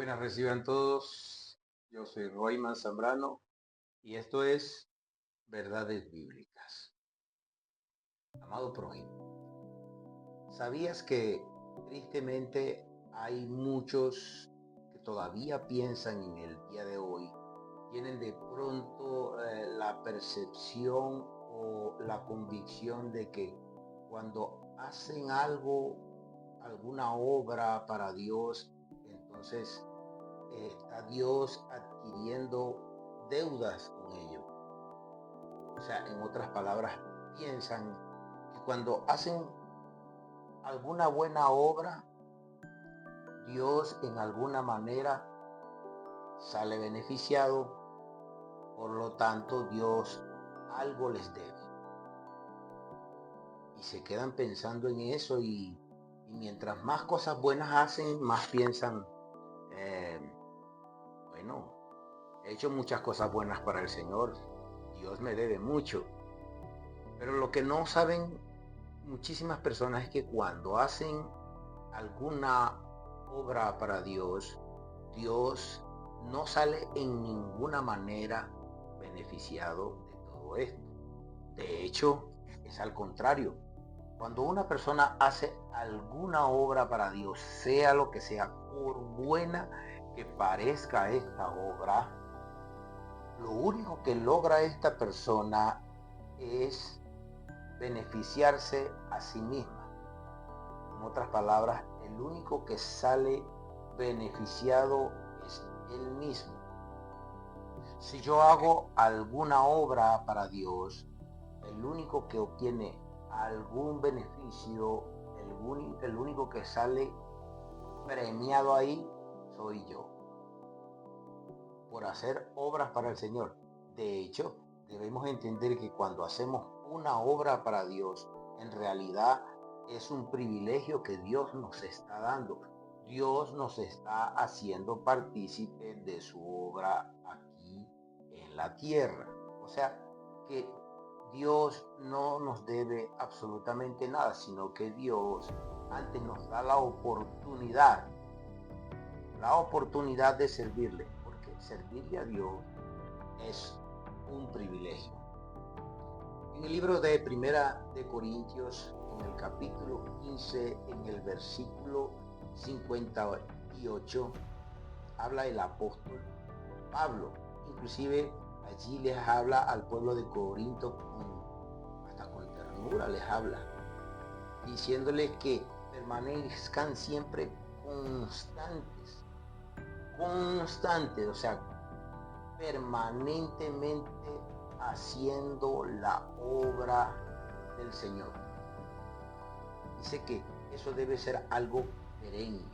Buenas, reciban todos. Yo soy Royman Zambrano y esto es Verdades Bíblicas. Amado prójimo, ¿sabías que tristemente hay muchos que todavía piensan en el día de hoy, tienen de pronto la percepción o la convicción de que cuando hacen algo, alguna obra para Dios, entonces está Dios adquiriendo deudas con ellos? O sea, en otras palabras, piensan que cuando hacen alguna buena obra, Dios en alguna manera sale beneficiado, por lo tanto Dios algo les debe. Y se quedan pensando en eso y mientras más cosas buenas hacen, más piensan, eh, bueno, he hecho muchas cosas buenas para el Señor, Dios me debe mucho. Pero lo que no saben muchísimas personas es que cuando hacen alguna obra para Dios, Dios no sale en ninguna manera beneficiado de todo esto. De hecho, es al contrario. Cuando una persona hace alguna obra para Dios, sea lo que sea, por buena que parezca esta obra, lo único que logra esta persona es beneficiarse a sí misma. En otras palabras, el único que sale beneficiado es él mismo. Si yo hago alguna obra para Dios, el único que obtiene algún beneficio, el único que sale premiado ahí, soy yo, por hacer obras para el Señor. De hecho, debemos entender que cuando hacemos una obra para Dios, en realidad es un privilegio que Dios nos está dando. Dios nos está haciendo partícipe de su obra aquí en la tierra. O sea, que Dios no nos debe absolutamente nada, sino que Dios antes nos da la oportunidad de servirle, porque servirle a Dios es un privilegio. En el libro de Primera de Corintios, en el capítulo 15, en el versículo 58, habla el apóstol Pablo. Inclusive allí les habla al pueblo de Corinto hasta con ternura les habla, diciéndoles que permanezcan siempre constantes, o sea, permanentemente haciendo la obra del Señor. Dice que eso debe ser algo perenne,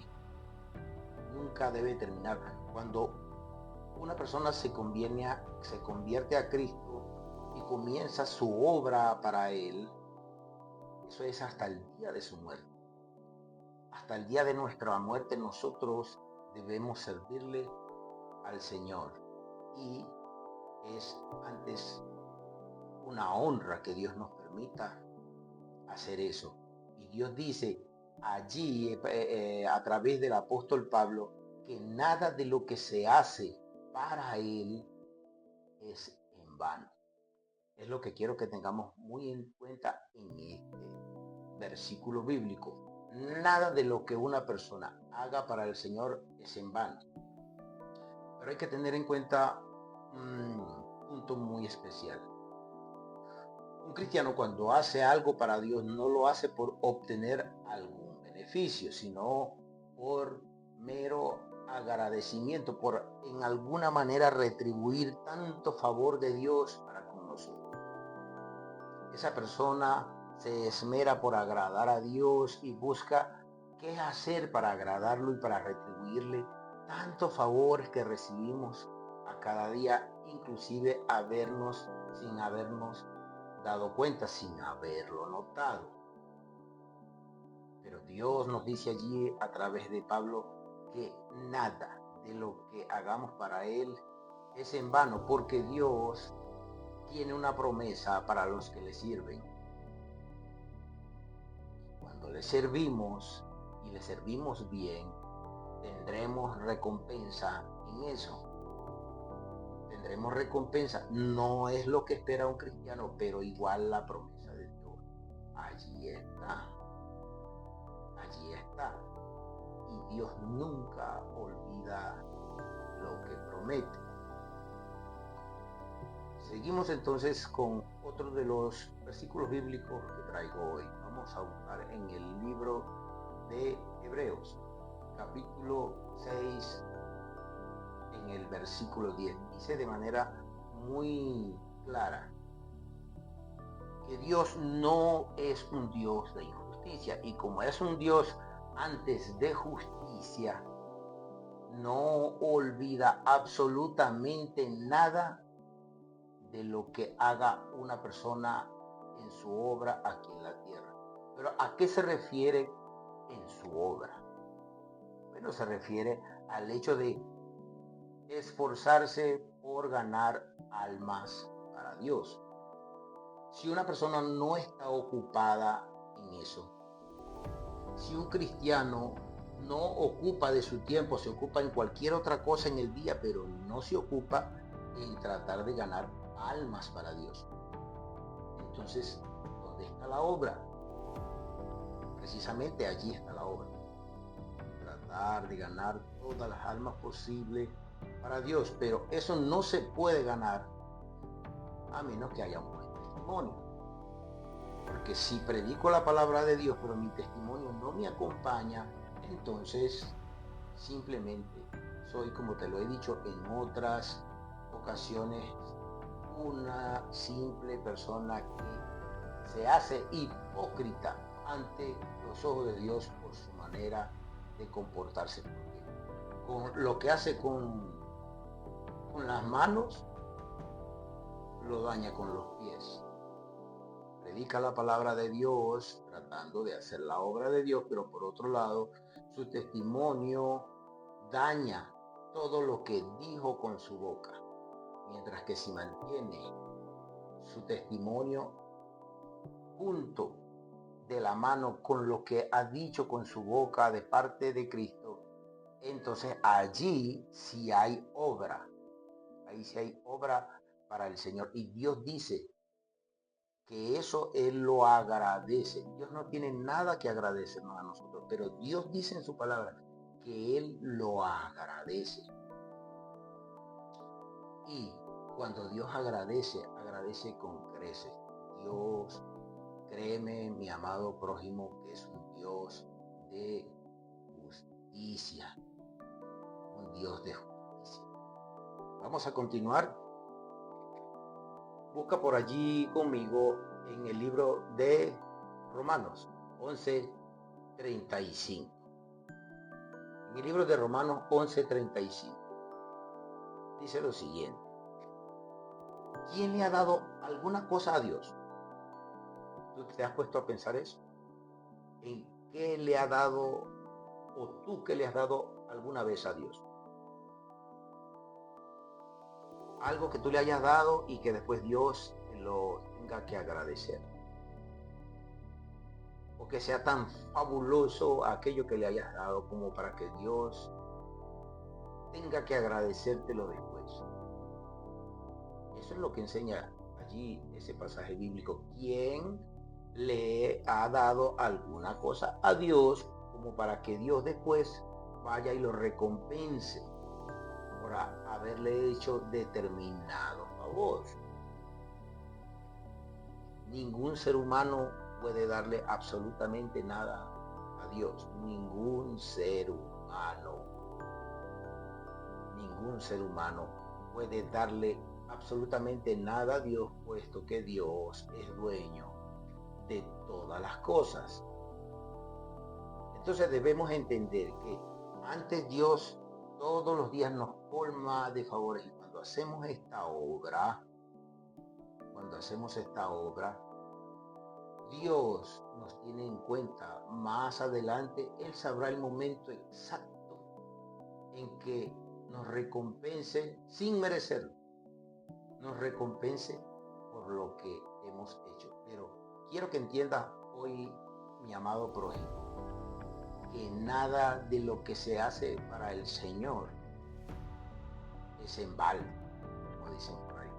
nunca debe terminar. Cuando una persona se convierte a Cristo y comienza su obra para Él, eso es hasta el día de su muerte. Hasta el día de nuestra muerte nosotros debemos servirle al Señor. Y es antes una honra que Dios nos permita hacer eso. Y Dios dice allí a través del apóstol Pablo que nada de lo que se hace para Él es en vano. Es lo que quiero que tengamos muy en cuenta en este versículo bíblico. Nada de lo que una persona haga para el Señor es en vano. Pero hay que tener en cuenta un punto muy especial. Un cristiano cuando hace algo para Dios no lo hace por obtener algún beneficio, sino por mero agradecimiento, por en alguna manera retribuir tanto favor de Dios para con nosotros. Esa persona se esmera por agradar a Dios y busca qué hacer para agradarlo y para retribuirle tantos favores que recibimos a cada día, inclusive sin habernos dado cuenta, sin haberlo notado. Pero Dios nos dice allí a través de Pablo que nada de lo que hagamos para Él es en vano, porque Dios tiene una promesa para los que le sirven. Cuando le servimos y le servimos bien, tendremos recompensa en eso. Tendremos recompensa. No es lo que espera un cristiano, pero igual la promesa de Dios allí está. Allí está. Y Dios nunca olvida lo que promete. Seguimos entonces con otro de los versículos bíblicos que traigo hoy. Vamos a buscar en el libro de Hebreos, capítulo 6, en el versículo 10. Dice de manera muy clara que Dios no es un Dios de injusticia, y como es un Dios antes de justicia, no olvida absolutamente nada de lo que haga una persona en su obra aquí en la tierra. Pero ¿a qué se refiere en su obra? Bueno, se refiere al hecho de esforzarse por ganar almas para Dios. Si una persona no está ocupada en eso, si un cristiano no ocupa de su tiempo, se ocupa en cualquier otra cosa en el día, pero no se ocupa en tratar de ganar almas para Dios, entonces, ¿dónde está la obra? Precisamente allí está la obra. Tratar de ganar todas las almas posibles para Dios, pero eso no se puede ganar a menos que haya un buen testimonio. Porque si predico la palabra de Dios, pero mi testimonio no me acompaña, entonces simplemente soy, como te lo he dicho en otras ocasiones, una simple persona que se hace hipócrita ante los ojos de Dios por su manera de comportarse. Porque con lo que hace con las manos, lo daña con los pies. Predica la palabra de Dios tratando de hacer la obra de Dios, pero por otro lado, su testimonio daña todo lo que dijo con su boca. Mientras que si mantiene su testimonio junto de la mano con lo que ha dicho con su boca de parte de Cristo, entonces allí sí hay obra. Ahí sí hay obra para el Señor. Y Dios dice que eso Él lo agradece. Dios no tiene nada que agradecernos a nosotros, pero Dios dice en su palabra que Él lo agradece. Y cuando Dios agradece, agradece con creces. Dios, créeme, mi amado prójimo, que es un Dios de justicia. Un Dios de justicia. Vamos a continuar. Busca por allí conmigo en el libro de Romanos 11:35. En el libro de Romanos 11:35 dice lo siguiente: ¿quién le ha dado alguna cosa a Dios? ¿Tú te has puesto a pensar eso? ¿En qué le ha dado, o tú qué le has dado alguna vez a Dios? Algo que tú le hayas dado y que después Dios lo tenga que agradecer. O que sea tan fabuloso aquello que le hayas dado como para que Dios tenga que agradecértelo después. Eso es lo que enseña allí ese pasaje bíblico. ¿Quién le ha dado alguna cosa a Dios como para que Dios después vaya y lo recompense por haberle hecho determinado favor? Ningún ser humano puede darle absolutamente nada a Dios. Ningún ser humano. Ningún ser humano puede darle absolutamente nada a Dios, puesto que Dios es dueño de todas las cosas. Entonces debemos entender que antes Dios todos los días nos colma de favores, y cuando hacemos esta obra, Dios nos tiene en cuenta. Más adelante Él sabrá el momento exacto en que nos recompense sin merecerlo, nos recompense por lo que hemos hecho. Pero quiero que entiendas hoy, mi amado prójimo, que nada de lo que se hace para el Señor es en balde, como dicen por ahí.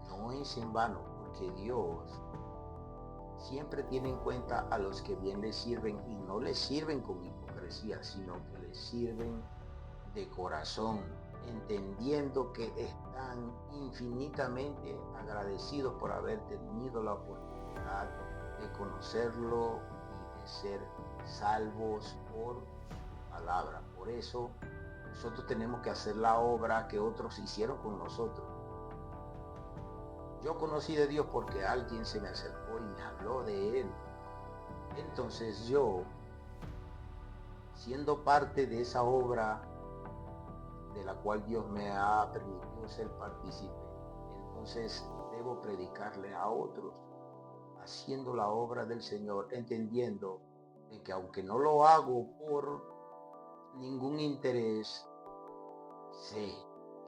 No es en vano, porque Dios siempre tiene en cuenta a los que bien le sirven, y no le sirven con hipocresía, sino que le sirven de corazón, entendiendo que están infinitamente agradecidos por haber tenido la oportunidad de conocerlo y de ser salvos por su palabra. Por eso nosotros tenemos que hacer la obra que otros hicieron con nosotros. Yo conocí de Dios porque alguien se me acercó y me habló de Él. Entonces yo, siendo parte de esa obra de la cual Dios me ha permitido ser partícipe, entonces debo predicarle a otros, haciendo la obra del Señor, entendiendo de que aunque no lo hago por ningún interés, sé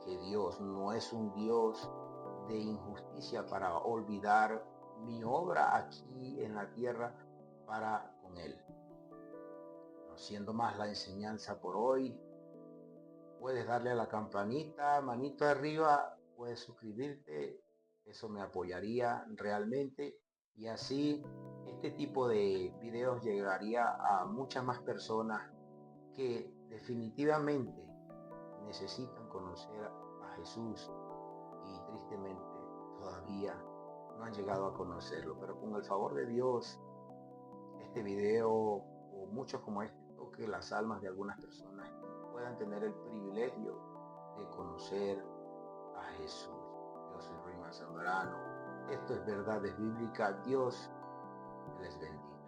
que Dios no es un Dios de injusticia para olvidar mi obra aquí en la tierra para con Él. No siendo más la enseñanza por hoy, puedes darle a la campanita, manito arriba, puedes suscribirte, eso me apoyaría realmente, y así este tipo de videos llegaría a muchas más personas que definitivamente necesitan conocer a Jesús y tristemente todavía no han llegado a conocerlo. Pero con el favor de Dios, este video o muchos como este toque las almas de algunas personas y puedan tener el privilegio de conocer a Jesús. Yo soy Ruy Zambrano. Esto es Verdades Bíblicas. Dios les bendiga.